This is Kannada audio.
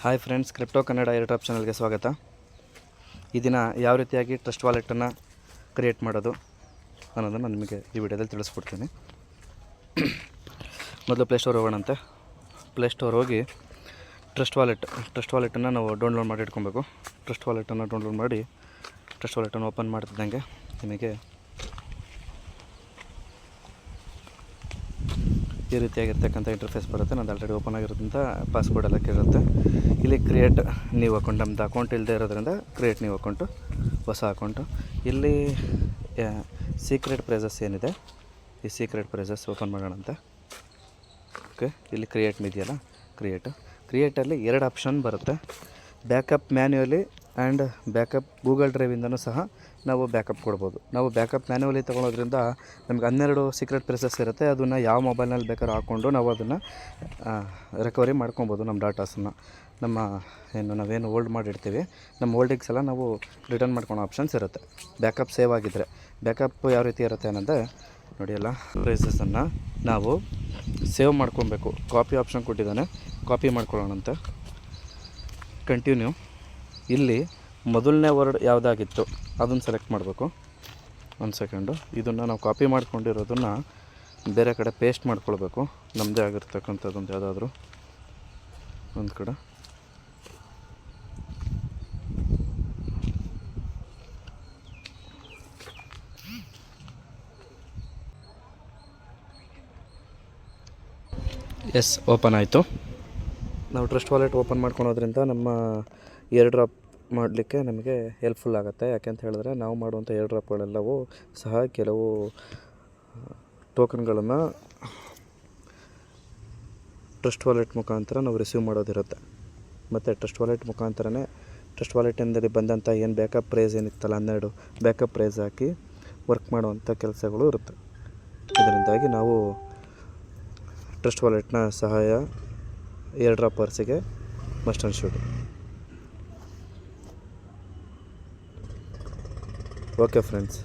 Hi friends, crypto Kannada YouTube ಚಾನಲ್ಗೆ ಸ್ವಾಗತ. ಈ ದಿನ ಯಾವ ರೀತಿಯಾಗಿ ಟ್ರಸ್ಟ್ ವಾಲೆಟನ್ನು ಕ್ರಿಯೇಟ್ ಮಾಡೋದು ಅನ್ನೋದನ್ನು ನಾನು ನಿಮಗೆ ಈ ವಿಡಿಯೋದಲ್ಲಿ ತಿಳಿಸ್ಕೊಡ್ತೀನಿ. ಮೊದಲು ಪ್ಲೇಸ್ಟೋರ್ ಹೋಗೋಣಂತೆ. ಪ್ಲೇಸ್ಟೋರ್ ಹೋಗಿ ಟ್ರಸ್ಟ್ ವಾಲೆಟನ್ನು ನಾವು ಡೌನ್ಲೋಡ್ ಮಾಡಿ ಇಟ್ಕೊಬೇಕು. ಟ್ರಸ್ಟ್ ವಾಲೆಟನ್ನು ಡೌನ್ಲೋಡ್ ಮಾಡಿ ಟ್ರಸ್ಟ್ ವಾಲೆಟನ್ನು ಓಪನ್ ಮಾಡ್ತಿದ್ದಂಗೆ ನಿಮಗೆ ಈ ರೀತಿಯಾಗಿರ್ತಕ್ಕಂಥ ಇಂಟರ್ಫೇಸ್ ಬರುತ್ತೆ. ನಂದು ಆಲ್ರೆಡಿ ಓಪನ್ ಆಗಿರೋದ್ರಿಂದ ಪಾಸ್ವರ್ಡ್ ಎಲ್ಲ ಕೇಳುತ್ತೆ. ಇಲ್ಲಿ ಕ್ರಿಯೇಟ್ ನ್ಯೂ ಅಕೌಂಟ್, ನಮ್ಮದು ಅಕೌಂಟ್ ಇಲ್ಲದೆ ಇರೋದ್ರಿಂದ ಕ್ರಿಯೇಟ್ ನ್ಯೂ ಅಕೌಂಟು, ಹೊಸ ಅಕೌಂಟು. ಇಲ್ಲಿ ಸೀಕ್ರೆಟ್ ಪ್ರೈಸಸ್ ಏನಿದೆ, ಈ ಸೀಕ್ರೆಟ್ ಪ್ರೈಸಸ್ ಓಪನ್ ಮಾಡೋಣಂತೆ. ಓಕೆ, ಇಲ್ಲಿ ಕ್ರಿಯೇಟ್ ಇದೆಯಲ್ಲ, ಕ್ರಿಯೇಟಲ್ಲಿ ಎರಡು ಆಪ್ಷನ್ ಬರುತ್ತೆ. Backup manually and backup Google ಡ್ರೈವಿಂದನೂ ಸಹ ನಾವು ಬ್ಯಾಕಪ್ ಕೊಡ್ಬೋದು. ನಾವು ಬ್ಯಾಕಪ್ ಮ್ಯಾನ್ಯುವಲಿ ತೊಗೊಳೋದ್ರಿಂದ ನಮ್ಗೆ 12 ಸೀಕ್ರೆಟ್ ಪ್ಲೇಸಸ್ ಇರುತ್ತೆ. ಅದನ್ನು ಯಾವ ಮೊಬೈಲ್ನಲ್ಲಿ ಬೇಕಾದ್ರೂ ಹಾಕ್ಕೊಂಡು ನಾವು ಅದನ್ನು ರಿಕವರಿ ಮಾಡ್ಕೊಬೋದು. ನಮ್ಮ ಡಾಟಾಸನ್ನು ನಾವೇನು ಹೋಲ್ಡ್ ಮಾಡಿರ್ತೀವಿ, ನಮ್ಮ ಹೋಲ್ಡಿಂಗ್ಸ್ ಎಲ್ಲ ನಾವು ರಿಟರ್ನ್ ಮಾಡ್ಕೊಳೋ ಆಪ್ಷನ್ಸ್ ಇರುತ್ತೆ. ಬ್ಯಾಕಪ್ ಸೇವ್ ಆಗಿದ್ದರೆ. ಬ್ಯಾಕಪ್ ಯಾವ ರೀತಿ ಇರುತ್ತೆ ಅನ್ನೋದೇ ನೋಡಿ. ಎಲ್ಲ ಪ್ರೈಸಸನ್ನು ನಾವು ಸೇವ್ ಮಾಡ್ಕೊಬೇಕು. ಕಾಪಿ ಆಪ್ಷನ್ ಕೊಟ್ಟಿದ್ದಾನೆ, ಕಾಪಿ ಮಾಡ್ಕೊಳ್ಳೋಣಂತೆ. ಕಂಟಿನ್ಯೂ. ಇಲ್ಲಿ ಮೊದಲನೇ ವರ್ಡ್ ಯಾವುದಾಗಿತ್ತು ಅದನ್ನು ಸೆಲೆಕ್ಟ್ ಮಾಡಬೇಕು. ಒಂದು ಸೆಕೆಂಡು. ಇದನ್ನು ನಾವು ಕಾಪಿ ಮಾಡ್ಕೊಂಡಿರೋದನ್ನು ಬೇರೆ ಕಡೆ ಪೇಸ್ಟ್ ಮಾಡ್ಕೊಳ್ಬೇಕು. ನಮ್ಮದೇ ಆಗಿರ್ತಕ್ಕಂಥದ್ದೊಂದು ಯಾವುದಾದ್ರೂ ಒಂದು ಕಡೆ. ಎಸ್, ಓಪನ್ ಆಯಿತು. ನಾವು ಟ್ರಸ್ಟ್ ವಾಲೆಟ್ ಓಪನ್ ಮಾಡ್ಕೊಳೋದ್ರಿಂದ ನಮ್ಮ ಏರ್ ಡ್ರಾಪ್ ಮಾಡಲಿಕ್ಕೆ ನಮಗೆ ಹೆಲ್ಪ್ಫುಲ್ ಆಗುತ್ತೆ. ಯಾಕೆಂತ ಹೇಳಿದ್ರೆ ನಾವು ಮಾಡುವಂಥ ಏರ್ ಡ್ರಾಪ್ಗಳೆಲ್ಲವೂ ಸಹ ಕೆಲವು ಟೋಕನ್ಗಳನ್ನು ಟ್ರಸ್ಟ್ ವಾಲೆಟ್ ಮುಖಾಂತರ ನಾವು ರಿಸೀವ್ ಮಾಡೋದಿರುತ್ತೆ. ಮತ್ತು ಟ್ರಸ್ಟ್ ವಾಲೆಟ್ ಮುಖಾಂತರನೇ ಟ್ರಸ್ಟ್ ವಾಲೆಟಿಂದಲ್ಲಿ ಬಂದಂಥ ಏನು ಬ್ಯಾಕಪ್ ಪ್ರೈಸ್ ಏನಿತ್ತಲ್ಲ, 12 ಬ್ಯಾಕಪ್ ಪ್ರೈಸ್ ಹಾಕಿ ವರ್ಕ್ ಮಾಡುವಂಥ ಕೆಲಸಗಳು ಇರುತ್ತೆ. ಇದರಿಂದಾಗಿ ನಾವು ಟ್ರಸ್ಟ್ ವಾಲೆಟ್ನ ಸಹಾಯ ಏರ್ ಡ್ರಾಪರ್ಸಿಗೆ must and should. Okay friends.